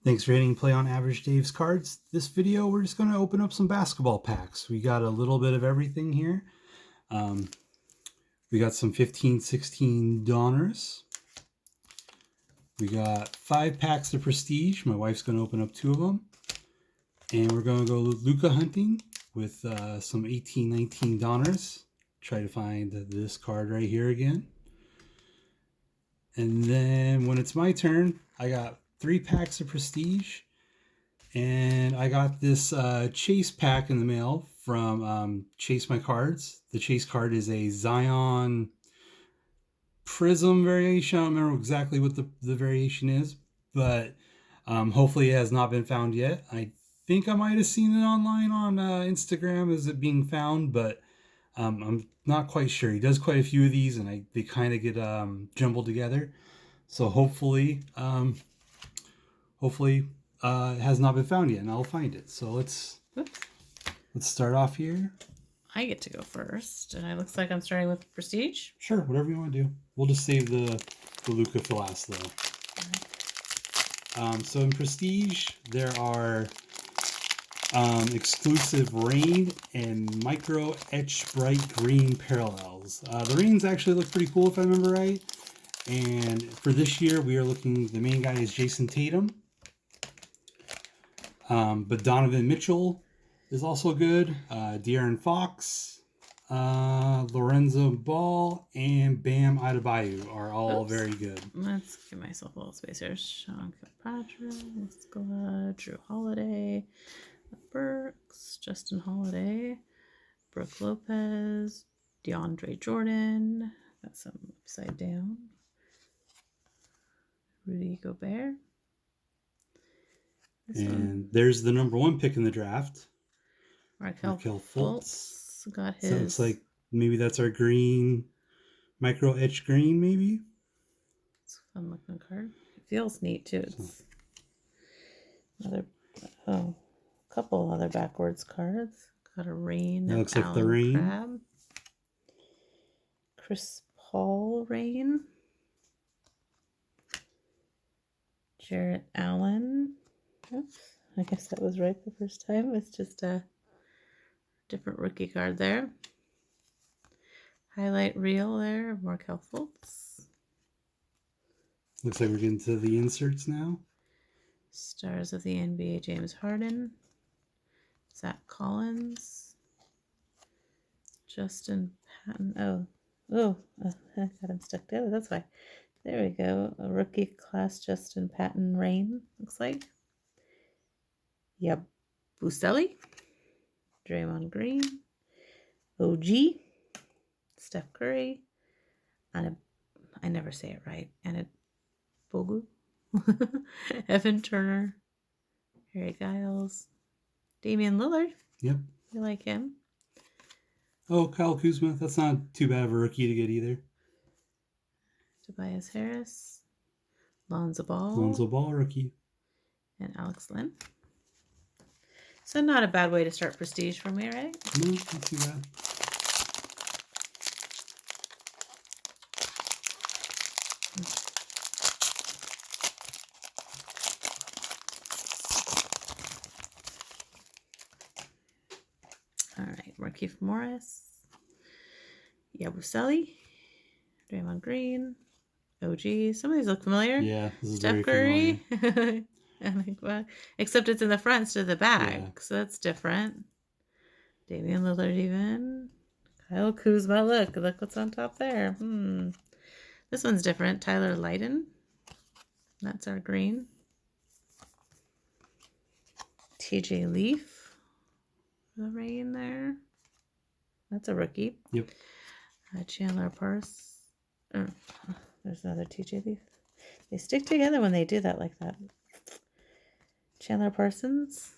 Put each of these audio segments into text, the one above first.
Thanks for hitting play on Average Dave's Cards. This video, we're just going to open up some basketball packs. We got a little bit of everything here. We got some 15-16 Donners. We got 5 packs of Prestige. My wife's going to open up 2 of them. And we're going to go Luka hunting with some 18-19 Donners. Try to find this card right here again. And then when it's my turn, I got 3 packs of Prestige, and I got this Chase pack in the mail from Chase My Cards. The Chase card is a Zion Prism variation. I don't remember exactly what the variation is, but hopefully it has not been found yet. I think I might have seen it online on Instagram as it being found, but I'm not quite sure. He does quite a few of these, and they kind of get jumbled together. So hopefully it has not been found yet, and I'll find it. So let's start off here. I get to go first, and it looks like I'm starting with Prestige. Sure, whatever you want to do. We'll just save the Luka for last, though. So in Prestige, there are exclusive Rain and Micro Etch Bright Green Parallels. The Rains actually look pretty cool, if I remember right. And for this year, we are looking, the main guy is Jason Tatum. But Donovan Mitchell is also good. De'Aaron Fox, Lorenzo Ball, and Bam Adebayo are all very good. Let's give myself a little space here. Sean Kilpatrick, Muscala, Drew Holiday, Burks, Justin Holiday, Brooke Lopez, DeAndre Jordan. Got some upside down. Rudy Gobert. There's the number 1 pick in the draft. Markelle Fultz got his. So it looks like maybe that's our green, micro etch green, maybe. It's a fun looking card. It feels neat too. It's a couple other backwards cards. Got a Rain. That looks like the Rain. Crab. Chris Paul Rain. Jarrett Allen. Oops, I guess that was right the first time. It's just a different rookie card there. Highlight reel there of Markelle Fultz. Looks like we're getting to the inserts now. Stars of the NBA, James Harden. Zach Collins. Justin Patton. Oh, I got him stuck together. That's why. There we go. A rookie class Justin Patton Rain, looks like. Buselli, Draymond Green, OG, Steph Curry, and I never say it right, and Bogu, Evan Turner, Harry Giles, Damian Lillard. Yep. You like him? Oh, Kyle Kuzma. That's not too bad of a rookie to get either. Tobias Harris, Lonzo Ball. Lonzo Ball rookie. And Alex Len. So not a bad way to start Prestige for me, right? No, not too bad. All right, Markieff Morris, Yabusele, Draymond Green, OG. Some of these look familiar. Yeah, this is Steph very Curry. Well, except it's in the front instead of the back, so that's different. Damian Lillard even. Kyle Kuzma, look what's on top there. This one's different. Tyler Lydon. That's our green. TJ Leaf. The Rain there. That's a rookie. Yep. Chandler Parsons. There's another TJ Leaf. They stick together when they do that like that. Chandler Parsons.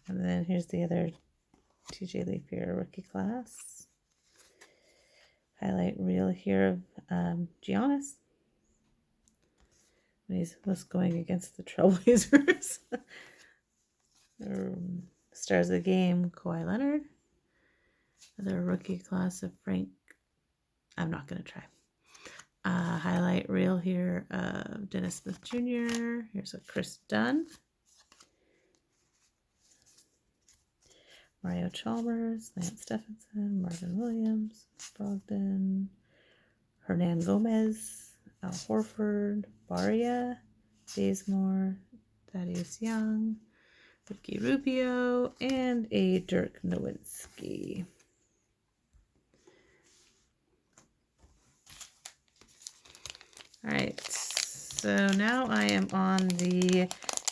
And then here's the other TJ Leaf here, rookie class. Highlight reel here of Giannis. He was going against the Trailblazers. Stars of the game, Kawhi Leonard. Another rookie class of Frank. I'm not going to try. Highlight reel here of Dennis Smith Jr. Here's a Chris Dunn. Mario Chalmers, Lance Stephenson, Marvin Williams, Brogdon, Hernan Gomez, Al Horford, Baria, Bazemore, Thaddeus Young, Ricky Rubio, and a Dirk Nowitzki. All right, so now I am on the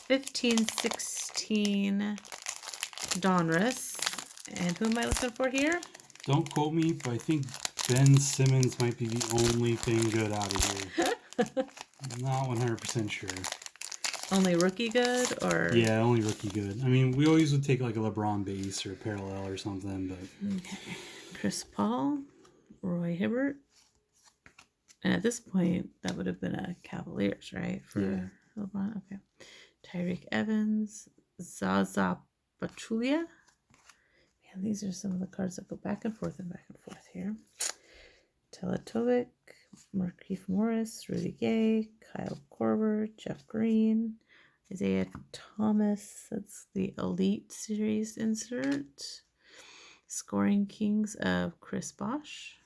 15-16 Donruss. And who am I looking for here? Don't quote me, but I think Ben Simmons might be the only thing good out of here. I'm not 100% sure. Only rookie good, or? Yeah, only rookie good. I mean, we always would take like a LeBron base or a parallel or something, but... Okay. Chris Paul, Roy Hibbert. And at this point, that would have been a Cavaliers, right? For LeBron. Okay. Tyreek Evans, Zaza Pachulia. Man, these are some of the cards that go back and forth here. Teletovic, Markieff Morris, Rudy Gay, Kyle Korver, Jeff Green, Isaiah Thomas. That's the Elite Series insert. Scoring Kings of Chris Bosh.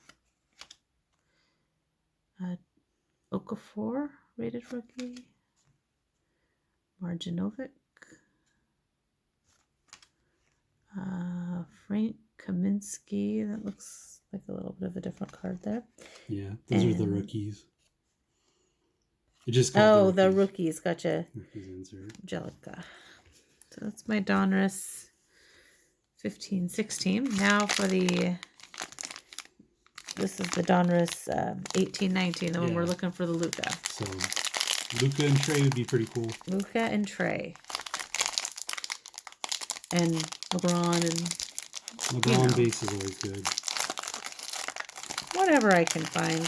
Okafor, rated rookie. Marjanovic. Frank Kaminsky. That looks like a little bit of a different card there. Yeah, those are the rookies. It just got the rookies. Gotcha. Rookies insert. Jellica. So that's my Donruss 15-16. Now for this is the Donruss 18-19, the one we're looking for the Luka. So Luka and Trae would be pretty cool. Luka and Trae. And LeBron and... LeBron base is always good. Whatever I can find.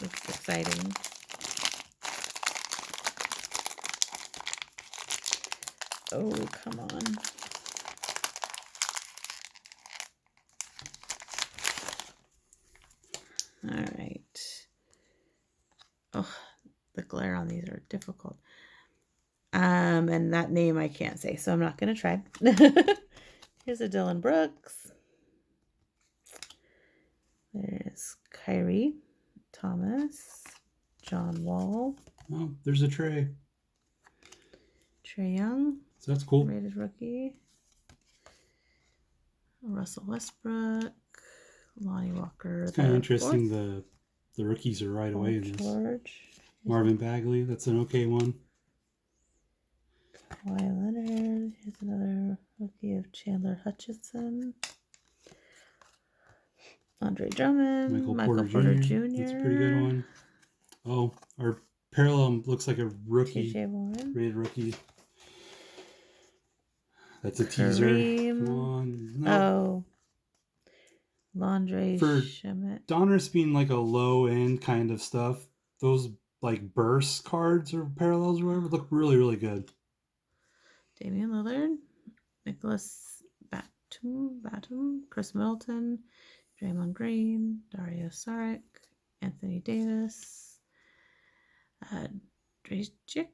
It's exciting. Oh, come on. All right. Oh, the glare on these are difficult. And that name I can't say, so I'm not going to try. Here's a Dylan Brooks. There's Kyrie Thomas, John Wall. Oh, there's a Trae. Trae Young. So that's cool. Rated rookie. Russell Westbrook. Lonnie Walker. It's kind of interesting the rookies are right away in this. George. Marvin Bagley, that's an okay one. Kawhi Leonard. Here's another rookie of Chandler Hutchinson. Andre Drummond. Michael Porter Jr. That's a pretty good one. Oh, our parallel looks like a rookie. TJ Warren. Rated rookie. That's a teaser. Come on. No. Oh. Landry For Shamet. Donruss being like a low end kind of stuff, those like burst cards or parallels or whatever look really, really good. Damian Lillard, Nicholas Batum, Chris Middleton, Draymond Green, Dario Saric, Anthony Davis, Dragic,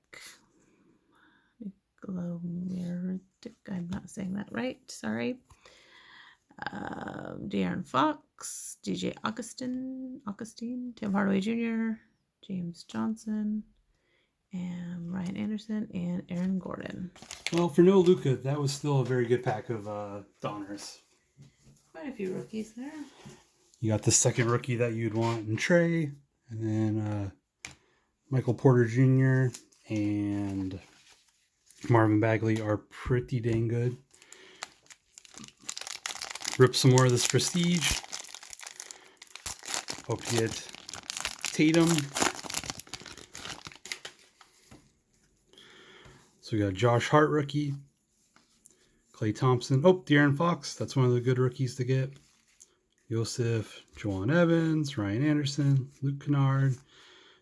Nikolomiric, I'm not saying that right, sorry. De'Aaron Fox, DJ Augustine, Tim Hardaway Jr., James Johnson, and Ryan Anderson, and Aaron Gordon. Well, for no Luka, that was still a very good pack of Donruss. Quite a few rookies there. You got the second rookie that you'd want in Trae, and then Michael Porter Jr. and Marvin Bagley are pretty dang good. Rip some more of this Prestige. Hope to get Tatum. So we got Josh Hart rookie. Klay Thompson. Oh, De'Aaron Fox. That's one of the good rookies to get. Joseph, Juwan Evans, Ryan Anderson, Luke Kennard,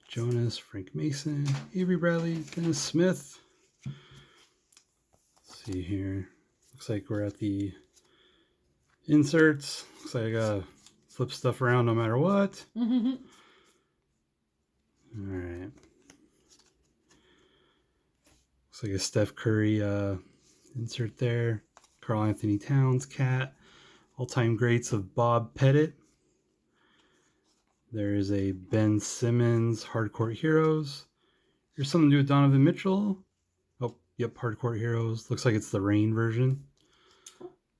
Jonas, Frank Mason, Avery Bradley, Dennis Smith. Let's see here. Looks like we're at the inserts. Looks like I gotta flip stuff around no matter what. All right. Looks like a Steph Curry insert there. Karl Anthony Towns, Cat. All-time greats of Bob Pettit. There is a Ben Simmons, Hardcourt Heroes. Here's something to do with Donovan Mitchell. Oh, yep, Hardcourt Heroes. Looks like it's the Rain version.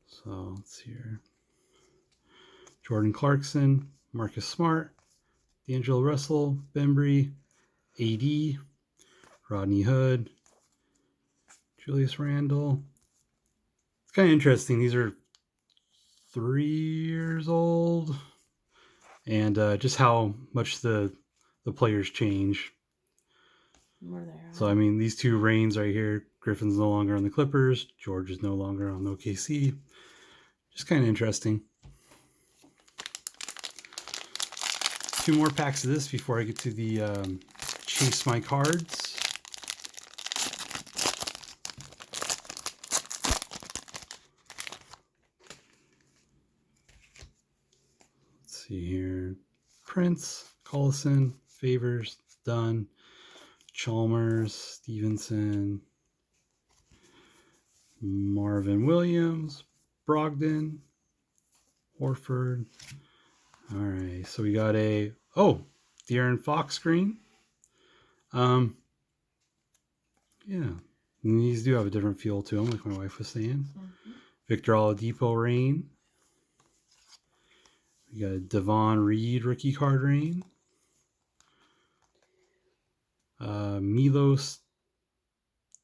So let's see here. Jordan Clarkson, Marcus Smart, D'Angelo Russell, Bembry, AD, Rodney Hood, Julius Randle. It's kind of interesting. These are 3 years old, and just how much the players change. So I mean, these two Reigns right here. Griffin's no longer on the Clippers. George is no longer on OKC. Just kind of interesting. 2 more packs of this before I get to the Chase My Cards. Let's see here. Prince, Collison, Favors, Dunn, Chalmers, Stevenson, Marvin Williams, Brogdon, Horford. All right, so we got a De'Aaron Fox screen. Yeah, and these do have a different feel to them, like my wife was saying. Mm-hmm. Victor Oladipo Rain. We got a Devon Reed rookie card Rain. Milos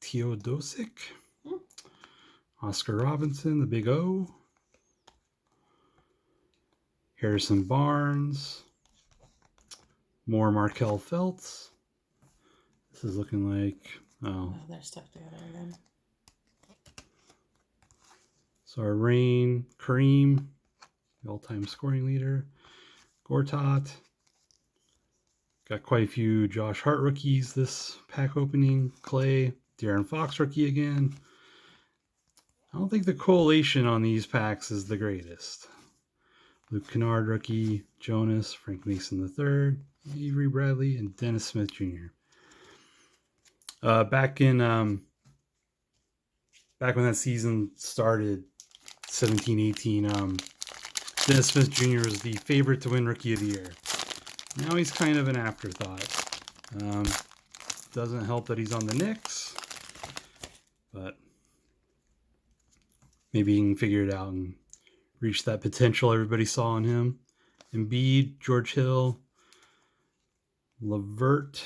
Teodosic. Oscar Robinson, the Big O. Harrison Barnes. More Markelle Fultz. This is looking like... Oh, they're stuck together again. So our Rain, Kareem, the all-time scoring leader. Gortat. Got quite a few Josh Hart rookies this pack opening. Clay, De'Aaron Fox rookie again. I don't think the collation on these packs is the greatest. Luke Kennard rookie, Jonas, Frank Mason III, Avery Bradley, and Dennis Smith Jr. Back when that season started, 17-18, Dennis Smith Jr. was the favorite to win Rookie of the Year. Now he's kind of an afterthought. Doesn't help that he's on the Knicks, but maybe he can figure it out and reach that potential everybody saw in him. Embiid, George Hill, LeVert,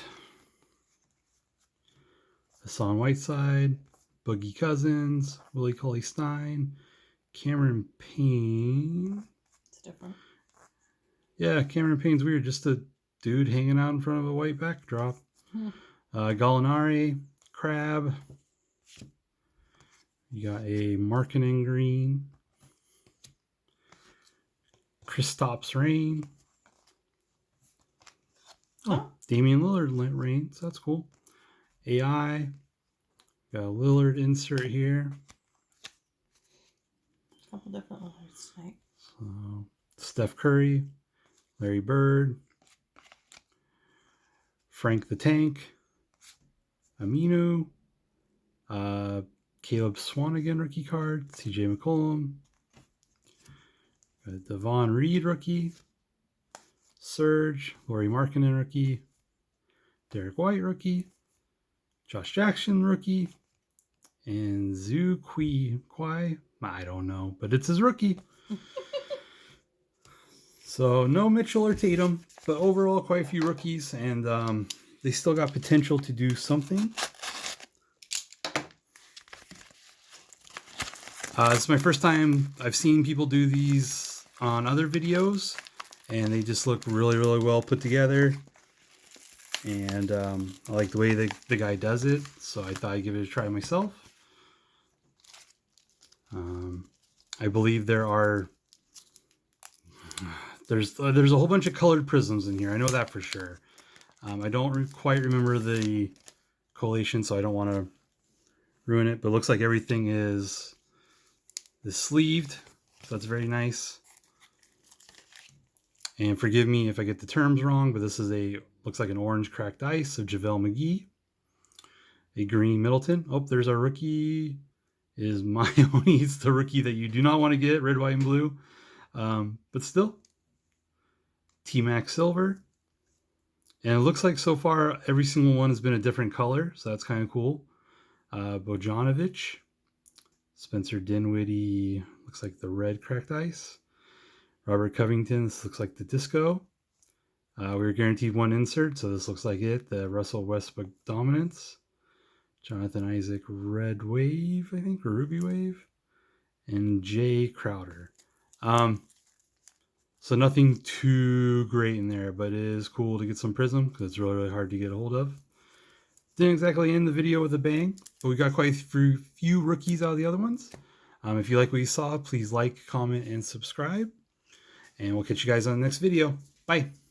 Hassan Whiteside, Boogie Cousins, Willie Cauley-Stein, Cameron Payne. It's different. Yeah, Cameron Payne's weird. Just a dude hanging out in front of a white backdrop. Gallinari, Crab. You got a Markkanen green. Kristaps Rain. Damian Lillard Rain, so that's cool. AI. Got a Lillard insert here. A couple different Lillards tonight. So, Steph Curry. Larry Bird, Frank the Tank, Aminu, Caleb Swanigan rookie card, CJ McCollum, Devon Reed rookie, Serge, Lauri Markkanen rookie, Derek White rookie, Josh Jackson rookie, and Zhu Kwai. I don't know, but it's his rookie. So no Mitchell or Tatum, but overall quite a few rookies, and they still got potential to do something. It's my first time I've seen people do these on other videos, and they just look really, really well put together. And I like the way the guy does it, so I thought I'd give it a try myself. I believe there's a whole bunch of colored prisms in here. I know that for sure. I don't quite remember the collation, so I don't want to ruin it. But it looks like everything is sleeved, so that's very nice. And forgive me if I get the terms wrong, but this is looks like an orange cracked ice of JaVale McGee. A green Middleton. Oh, there's our rookie. is Miami. It's the rookie that you do not want to get, red, white, and blue. But still, T-Mac Silver. And it looks like so far every single one has been a different color, so that's kind of cool. Bojanovic, Spencer Dinwiddie, looks like the red cracked ice. Robert Covington, this looks like the disco. We were guaranteed one insert, so this looks like it, the Russell Westbrook dominance. Jonathan Isaac, red wave, I think, or ruby wave. And Jay Crowder. So nothing too great in there, but it is cool to get some Prism because it's really, really hard to get a hold of. Didn't exactly end the video with a bang, but we got quite a few rookies out of the other ones. If you like what you saw, please like, comment, and subscribe. And we'll catch you guys on the next video. Bye.